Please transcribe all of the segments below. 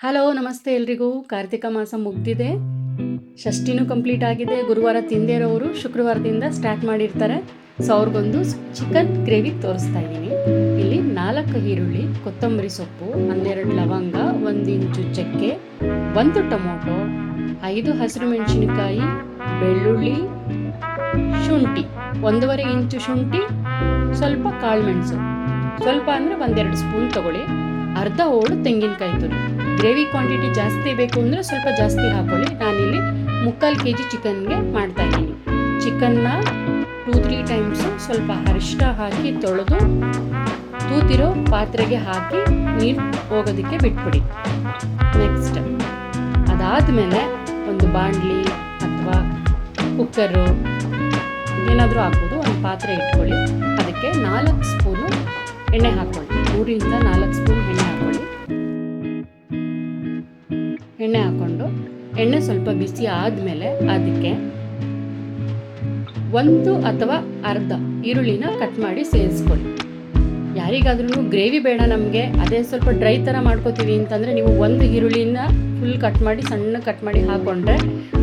Hello ನಮಸ್ತೆ ಎಲ್ರಿಗೂ. ಕಾರ್ತಿಕ ಮಾಸ ಮುಗ್ದಿದೆ, ಷಷ್ಠಿನೂ ಕಂಪ್ಲೀಟ್ ಆಗಿದೆ. ಗುರುವಾರ ತಿಂದೇ ಇರೋರು ಶುಕ್ರವಾರದಿಂದ ಸ್ಟಾರ್ಟ್ ಮಾಡಿರ್ತಾರೆ. ಸೊ ಅವ್ರಿಗೊಂದು ಚಿಕನ್ ಗ್ರೇವಿ ತೋರಿಸ್ತಾ ಇದ್ದೀನಿ. ಇಲ್ಲಿ 4 ಈರುಳ್ಳಿ, ಕೊತ್ತಂಬರಿ ಸೊಪ್ಪು, 12 ಲವಂಗ, 1 ಇಂಚು ಚಕ್ಕೆ, 1 ಟೊಮೊಟೊ, 5 ಹಸಿರು ಮೆಣಸಿನಕಾಯಿ, ಬೆಳ್ಳುಳ್ಳಿ, ಶುಂಠಿ, 1.5 ಇಂಚು ಶುಂಠಿ, ಸ್ವಲ್ಪ ಕಾಳುಮೆಣಸು, ಸ್ವಲ್ಪ ಅಂದರೆ 1-2 ಸ್ಪೂನ್ ತಗೊಳ್ಳಿ, ಅರ್ಧ ಹೋಳು ತೆಂಗಿನಕಾಯಿ ತುರಿ. ಗ್ರೇವಿ ಕ್ವಾಂಟಿಟಿ ಜಾಸ್ತಿ ಬೇಕು ಅಂದರೆ ಸ್ವಲ್ಪ ಜಾಸ್ತಿ ಹಾಕೊಳ್ಳಿ. ನಾನಿಲ್ಲಿ 3/4 kg ಚಿಕನ್ಗೆ ಮಾಡ್ತಾ ಇದ್ದೀನಿ. ಚಿಕನ್ನ 2-3 ಟೈಮ್ಸು ಸ್ವಲ್ಪ ಅರಿಶಿನ ಹಾಕಿ ತೊಳೆದು ತೂತಿರೋ ಪಾತ್ರೆಗೆ ಹಾಕಿ ನೀರು ಹೋಗೋದಕ್ಕೆ ಬಿಟ್ಬಿಡಿ. ನೆಕ್ಸ್ಟ್ ಅದಾದಮೇಲೆ ಒಂದು ಬಾಣಲಿ ಅಥವಾ ಕುಕ್ಕರು ಏನಾದರೂ ಹಾಕ್ಬೋದು, ಒಂದು ಪಾತ್ರೆ ಇಟ್ಕೊಳ್ಳಿ. ಅದಕ್ಕೆ 4 ಸ್ಪೂನು ಎಣ್ಣೆ ಹಾಕ್ಕೊಳ್ಳಿ. 3-4 ಸ್ಪೂನ್ ಎಣ್ಣೆ ಹಾಕ್ಕೊಳ್ಳಿ. ಎಣ್ಣೆ ಹಾಕ್ಕೊಂಡು ಎಣ್ಣೆ ಸ್ವಲ್ಪ ಬಿಸಿ ಆದಮೇಲೆ ಅದಕ್ಕೆ 1 ಅಥವಾ ಅರ್ಧ ಈರುಳ್ಳಿನ ಕಟ್ ಮಾಡಿ ಸೇರಿಸ್ಕೊಳ್ಳಿ. ಯಾರಿಗಾದ್ರೂ ಗ್ರೇವಿ ಬೇಡ ನಮಗೆ, ಅದೇ ಸ್ವಲ್ಪ ಡ್ರೈ ಥರ ಮಾಡ್ಕೋತೀವಿ ಅಂತಂದರೆ ನೀವು 1 ಈರುಳ್ಳಿನ ಫುಲ್ ಕಟ್ ಮಾಡಿ ಸಣ್ಣ ಕಟ್ ಮಾಡಿ ಹಾಕ್ಕೊಂಡ್ರೆ,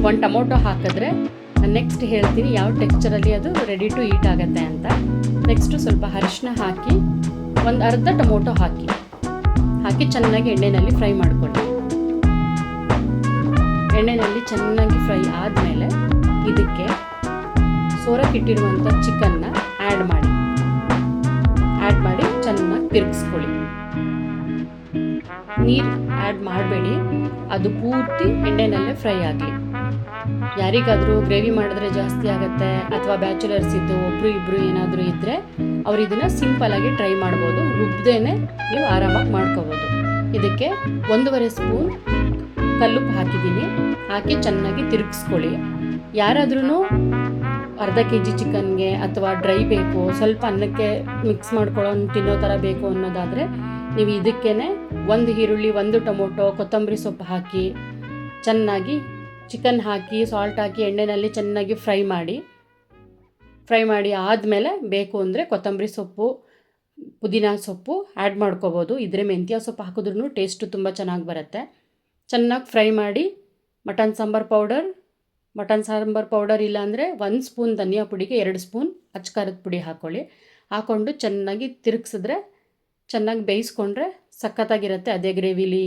1 ಟೊಮೊಟೊ ಹಾಕಿದ್ರೆ ನೆಕ್ಸ್ಟ್ ಹೇಳ್ತೀನಿ ಯಾವ ಟೆಕ್ಸ್ಚರಲ್ಲಿ ಅದು ರೆಡಿ ಟು ಈಟ್ ಆಗುತ್ತೆ ಅಂತ. ನೆಕ್ಸ್ಟು ಸ್ವಲ್ಪ ಅರಿಶಿನ ಹಾಕಿ 1 ಅರ್ಧ ಟೊಮೊಟೊ ಹಾಕಿ ಚೆನ್ನಾಗಿ ಎಣ್ಣೆಯಲ್ಲಿ ಫ್ರೈ ಮಾಡ್ಕೊಳ್ಳಿ. ಎಣ್ಣೆಯಲ್ಲಿ ಚೆನ್ನಾಗಿ ಫ್ರೈ ಆದಮೇಲೆ ಇದಕ್ಕೆ ಸೋರಕ್ಕಿಟ್ಟಿರುವಂಥ ಚಿಕನ್ನ ಆ್ಯಡ್ ಮಾಡಿ ಚೆನ್ನಾಗಿ ತಿರುಗಿಸ್ಕೊಳ್ಳಿ. ನೀರು ಆ್ಯಡ್ ಮಾಡಬೇಡಿ, ಅದು ಪೂರ್ತಿ ಎಣ್ಣೆನಲ್ಲೇ ಫ್ರೈ ಆಗಲಿ. ಯಾರಿಗಾದರೂ ಗ್ರೇವಿ ಮಾಡಿದ್ರೆ ಜಾಸ್ತಿ ಆಗುತ್ತೆ ಅಥವಾ ಬ್ಯಾಚುಲರ್ಸ್ ಇದ್ದು ಒಬ್ಬರು ಇಬ್ಬರು ಏನಾದರೂ ಇದ್ದರೆ ಅವ್ರು ಇದನ್ನು ಸಿಂಪಲಾಗಿ ಟ್ರೈ ಮಾಡ್ಬೋದು. ರುಬ್ದೇನೆ ನೀವು ಆರಾಮಾಗಿ ಮಾಡ್ಕೋಬೋದು. ಇದಕ್ಕೆ 1.5 ಸ್ಪೂನ್ ಕಲ್ಲುಪ್ಪು ಹಾಕಿದ್ದೀನಿ. ಹಾಕಿ ಚೆನ್ನಾಗಿ ತಿರುಗಿಸ್ಕೊಳ್ಳಿ. ಯಾರಾದ್ರೂ ಅರ್ಧ kg ಚಿಕನ್ಗೆ ಅಥವಾ ಡ್ರೈ ಬೇಕು, ಸ್ವಲ್ಪ ಅನ್ನಕ್ಕೆ ಮಿಕ್ಸ್ ಮಾಡ್ಕೊಳ್ಳೋ ತಿನ್ನೋ ಥರ ಬೇಕು ಅನ್ನೋದಾದರೆ ನೀವು ಇದಕ್ಕೇ 1 ಈರುಳ್ಳಿ, 1 ಟೊಮೊಟೊ, ಕೊತ್ತಂಬರಿ ಸೊಪ್ಪು ಹಾಕಿ ಚೆನ್ನಾಗಿ ಚಿಕನ್ ಹಾಕಿ ಸಾಲ್ಟ್ ಹಾಕಿ ಎಣ್ಣೆಯಲ್ಲಿ ಚೆನ್ನಾಗಿ ಫ್ರೈ ಮಾಡಿ ಆದಮೇಲೆ ಬೇಕು ಅಂದರೆ ಕೊತ್ತಂಬರಿ ಸೊಪ್ಪು, ಪುದೀನ ಸೊಪ್ಪು ಆ್ಯಡ್ ಮಾಡ್ಕೋಬೋದು. ಇದ್ರೆ ಮೆಂತ್ಯ ಸೊಪ್ಪು ಹಾಕಿದ್ರೂ ಟೇಸ್ಟು ತುಂಬ ಚೆನ್ನಾಗಿ ಬರುತ್ತೆ. ಚೆನ್ನಾಗಿ ಫ್ರೈ ಮಾಡಿ ಮಟನ್ ಸಾಂಬಾರು ಪೌಡರ್ ಇಲ್ಲಾಂದರೆ 1 ಸ್ಪೂನ್ ಧನಿಯಾ ಪುಡಿಗೆ 2 ಸ್ಪೂನ್ ಅಚ್ಕಾರದ ಪುಡಿ ಹಾಕ್ಕೊಂಡು ಚೆನ್ನಾಗಿ ತಿರುಗಿಸಿದ್ರೆ, ಚೆನ್ನಾಗಿ ಬೇಯಿಸ್ಕೊಂಡ್ರೆ ಸಖತ್ತಾಗಿರುತ್ತೆ. ಅದೇ ಗ್ರೇವಿಲಿ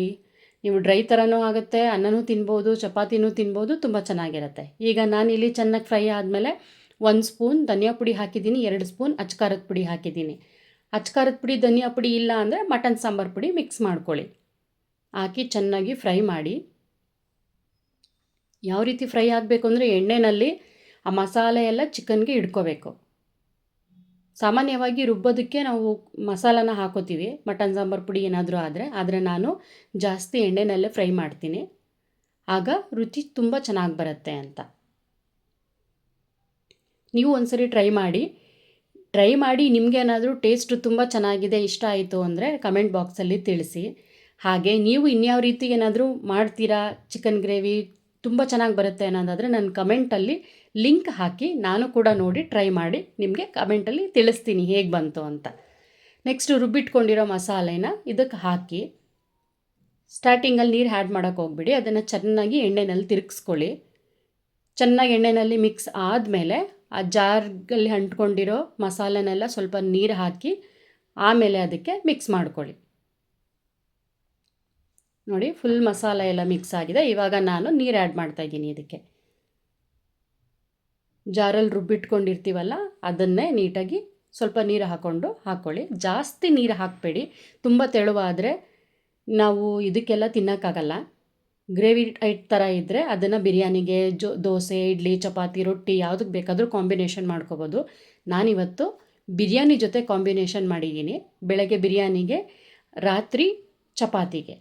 ನೀವು ಡ್ರೈ ಥರನೂ ಆಗುತ್ತೆ, ಅನ್ನನೂ ತಿನ್ಬೋದು, ಚಪಾತಿನೂ ತಿನ್ಬೋದು, ತುಂಬ ಚೆನ್ನಾಗಿರುತ್ತೆ. ಈಗ ನಾನಿಲ್ಲಿ ಚೆನ್ನಾಗಿ ಫ್ರೈ ಆದಮೇಲೆ 1 ಸ್ಪೂನ್ ಧನಿಯಾ ಪುಡಿ ಹಾಕಿದ್ದೀನಿ, 2 ಸ್ಪೂನ್ ಅಚ್ಕಾರದ ಪುಡಿ ಹಾಕಿದ್ದೀನಿ. ಅಚ್ಕಾರದ ಪುಡಿ ಧನಿಯಾ ಪುಡಿ ಇಲ್ಲ ಅಂದರೆ ಮಟನ್ ಸಾಂಬಾರು ಪುಡಿ ಮಿಕ್ಸ್ ಮಾಡ್ಕೊಳ್ಳಿ. ಹಾಕಿ ಚೆನ್ನಾಗಿ ಫ್ರೈ ಮಾಡಿ. ಯಾವ ರೀತಿ ಫ್ರೈ ಆಗಬೇಕು ಅಂದರೆ ಎಣ್ಣೆಯಲ್ಲಿ ಆ ಮಸಾಲೆ ಎಲ್ಲ ಚಿಕನ್ಗೆ ಹಿಡ್ಕೋಬೇಕು. ಸಾಮಾನ್ಯವಾಗಿ ರುಬ್ಬೋದಕ್ಕೆ ನಾವು ಮಸಾಲಾನ ಹಾಕೋತೀವಿ, ಮಟನ್ ಸಾಂಬಾರು ಪುಡಿ ಏನಾದರೂ ಆದರೆ ನಾನು ಜಾಸ್ತಿ ಎಣ್ಣೆನಲ್ಲೇ ಫ್ರೈ ಮಾಡ್ತೀನಿ. ಆಗ ರುಚಿ ತುಂಬ ಚೆನ್ನಾಗಿ ಬರುತ್ತೆ ಅಂತ. ನೀವು ಒಂದ್ಸರಿ ಟ್ರೈ ಮಾಡಿ ನಿಮಗೇನಾದರೂ ಟೇಸ್ಟು ತುಂಬ ಚೆನ್ನಾಗಿದೆ, ಇಷ್ಟ ಆಯಿತು ಅಂದರೆ ಕಮೆಂಟ್ ಬಾಕ್ಸಲ್ಲಿ ತಿಳಿಸಿ. ಹಾಗೆ ನೀವು ಇನ್ಯಾವ ರೀತಿ ಏನಾದರೂ ಮಾಡ್ತೀರಾ, ಚಿಕನ್ ಗ್ರೇವಿ ತುಂಬ ಚೆನ್ನಾಗಿ ಬರುತ್ತೆ ಅನ್ನೋದಾದರೆ ನನ್ನ ಕಮೆಂಟಲ್ಲಿ ಲಿಂಕ್ ಹಾಕಿ ನಾನು ಕೂಡ ನೋಡಿ ಟ್ರೈ ಮಾಡಿ ನಿಮಗೆ ಕಮೆಂಟಲ್ಲಿ ತಿಳಿಸ್ತೀನಿ ಹೇಗೆ ಬಂತು ಅಂತ. ನೆಕ್ಸ್ಟು ರುಬ್ಬಿಟ್ಕೊಂಡಿರೋ ಮಸಾಲೆನ ಇದಕ್ಕೆ ಹಾಕಿ ಸ್ಟಾರ್ಟಿಂಗಲ್ಲಿ ನೀರು ಆ್ಯಡ್ ಮಾಡೋಕ್ಕೆ ಹೋಗ್ಬಿಡಿ. ಅದನ್ನು ಚೆನ್ನಾಗಿ ಎಣ್ಣೆಯಲ್ಲಿ ತಿರುಗಿಸ್ಕೊಳ್ಳಿ. ಚೆನ್ನಾಗಿ ಎಣ್ಣೆಯಲ್ಲಿ ಮಿಕ್ಸ್ ಆದಮೇಲೆ ಆ ಜಾರ್ಗಲ್ಲಿ ಅಂಟ್ಕೊಂಡಿರೋ ಮಸಾಲೆನೆಲ್ಲ ಸ್ವಲ್ಪ ನೀರು ಹಾಕಿ ಆಮೇಲೆ ಅದಕ್ಕೆ ಮಿಕ್ಸ್ ಮಾಡ್ಕೊಳ್ಳಿ. ನೋಡಿ, ಫುಲ್ ಮಸಾಲೆ ಎಲ್ಲ ಮಿಕ್ಸ್ ಆಗಿದೆ. ಇವಾಗ ನಾನು ನೀರು ಆ್ಯಡ್ ಮಾಡ್ತಾಯಿದ್ದೀನಿ. ಇದಕ್ಕೆ ಜಾರಲ್ಲಿ ರುಬ್ಬಿಟ್ಕೊಂಡಿರ್ತೀವಲ್ಲ ಅದನ್ನೇ ನೀಟಾಗಿ ಸ್ವಲ್ಪ ನೀರು ಹಾಕ್ಕೊಳ್ಳಿ. ಜಾಸ್ತಿ ನೀರು ಹಾಕಬೇಡಿ, ತುಂಬ ತೆಳುವಾದರೆ ನಾವು ಇದಕ್ಕೆಲ್ಲ ತಿನ್ನೋಕ್ಕಾಗಲ್ಲ. ಗ್ರೇವಿ ಟೈಟ್ ಥರ ಇದ್ದರೆ ಅದನ್ನು ಬಿರಿಯಾನಿಗೆ, ದೋಸೆ, ಇಡ್ಲಿ, ಚಪಾತಿ, ರೊಟ್ಟಿ ಯಾವುದಕ್ಕೆ ಬೇಕಾದರೂ ಕಾಂಬಿನೇಷನ್ ಮಾಡ್ಕೋಬೋದು. ನಾನಿವತ್ತು ಬಿರಿಯಾನಿ ಜೊತೆ ಕಾಂಬಿನೇಷನ್ ಮಾಡಿದ್ದೀನಿ. ಬೆಳಗ್ಗೆ ಬಿರಿಯಾನಿಗೆ, ರಾತ್ರಿ ಚಪಾತಿಗೆ.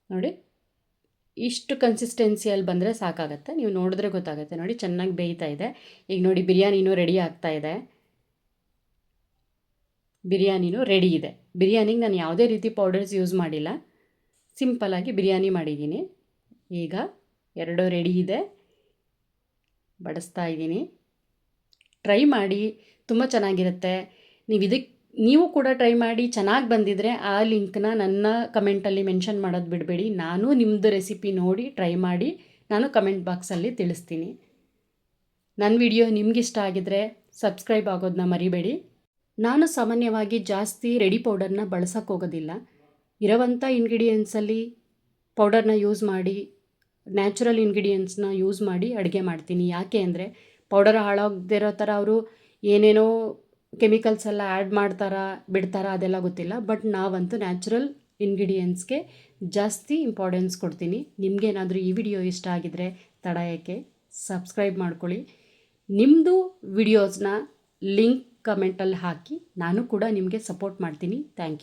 ನೋಡಿ, ಇಷ್ಟು ಕನ್ಸಿಸ್ಟೆನ್ಸಿಯಲ್ಲಿ ಬಂದರೆ ಸಾಕಾಗುತ್ತೆ. ನೀವು ನೋಡಿದ್ರೆ ಗೊತ್ತಾಗುತ್ತೆ. ನೋಡಿ, ಚೆನ್ನಾಗಿ ಬೇಯ್ತಾ ಇದೆ. ಈಗ ನೋಡಿ, ಬಿರಿಯಾನಿನೂ ರೆಡಿ ಆಗ್ತಾಯಿದೆ. ಬಿರಿಯಾನಿಗೆ ನಾನು ಯಾವುದೇ ರೀತಿ ಪೌಡರ್ಸ್ ಯೂಸ್ ಮಾಡಿಲ್ಲ, ಸಿಂಪಲ್ಲಾಗಿ ಬಿರಿಯಾನಿ ಮಾಡಿದ್ದೀನಿ. ಈಗ 2 ರೆಡಿ ಇದೆ, ಬಡಿಸ್ತಾ ಇದ್ದೀನಿ. ಟ್ರೈ ಮಾಡಿ, ತುಂಬ ಚೆನ್ನಾಗಿರುತ್ತೆ. ನೀವು ಇದಕ್ಕೆ ನೀವು ಕೂಡ ಟ್ರೈ ಮಾಡಿ ಚೆನ್ನಾಗಿ ಬಂದಿದ್ದರೆ ಆ ಲಿಂಕ್ನ ನನ್ನ ಕಮೆಂಟಲ್ಲಿ ಮೆನ್ಷನ್ ಮಾಡೋದು ಬಿಡಬೇಡಿ. ನಾನು ನಿಮ್ಮದು ರೆಸಿಪಿ ನೋಡಿ ಟ್ರೈ ಮಾಡಿ ನಾನು ಕಮೆಂಟ್ ಬಾಕ್ಸಲ್ಲಿ ತಿಳಿಸ್ತೀನಿ. ನನ್ನ ವಿಡಿಯೋ ನಿಮಗಿಷ್ಟ ಆಗಿದರೆ ಸಬ್ಸ್ಕ್ರೈಬ್ ಆಗೋದನ್ನ ಮರಿಬೇಡಿ. ನಾನು ಸಾಮಾನ್ಯವಾಗಿ ಜಾಸ್ತಿ ರೆಡಿ ಪೌಡರ್ನ ಬಳಸೋಕ್ಕೆ ಹೋಗೋದಿಲ್ಲ. ಇರೋವಂಥ ಇಂಗ್ರೀಡಿಯೆಂಟ್ಸಲ್ಲಿ ಪೌಡರ್ನ ಯೂಸ್ ಮಾಡಿ, ನ್ಯಾಚುರಲ್ ಇಂಗ್ರೀಡಿಯೆಂಟ್ಸ್ನ ಯೂಸ್ ಮಾಡಿ ಅಡುಗೆ ಮಾಡ್ತೀನಿ. ಯಾಕೆ ಅಂದರೆ ಪೌಡರ್ ಹಾಳಾಗದಿರೋ ಥರ ಅವರು ಏನೇನೋ ಕೆಮಿಕಲ್ಸ್ ಎಲ್ಲ ಆ್ಯಡ್ ಮಾಡ್ತಾರಾ ಬಿಡ್ತಾರಾ ಅದೆಲ್ಲ ಗೊತ್ತಿಲ್ಲ. ಬಟ್ ನಾವಂತೂ ನ್ಯಾಚುರಲ್ ಇಂಗ್ರೀಡಿಯೆಂಟ್ಸ್ಗೆ ಜಾಸ್ತಿ ಇಂಪಾರ್ಟೆನ್ಸ್ ಕೊಡ್ತೀನಿ. ನಿಮಗೇನಾದರೂ ಈ ವಿಡಿಯೋ ಇಷ್ಟ ಆಗಿದರೆ ತಡ ಏಕೆ, ಸಬ್ಸ್ಕ್ರೈಬ್ ಮಾಡ್ಕೊಳ್ಳಿ. ನಿಮ್ಮದು ವಿಡಿಯೋಸ್ನ ಲಿಂಕ್ ಕಮೆಂಟಲ್ಲಿ ಹಾಕಿ ನಾನು ಕೂಡ ನಿಮಗೆ ಸಪೋರ್ಟ್ ಮಾಡ್ತೀನಿ. Thank you.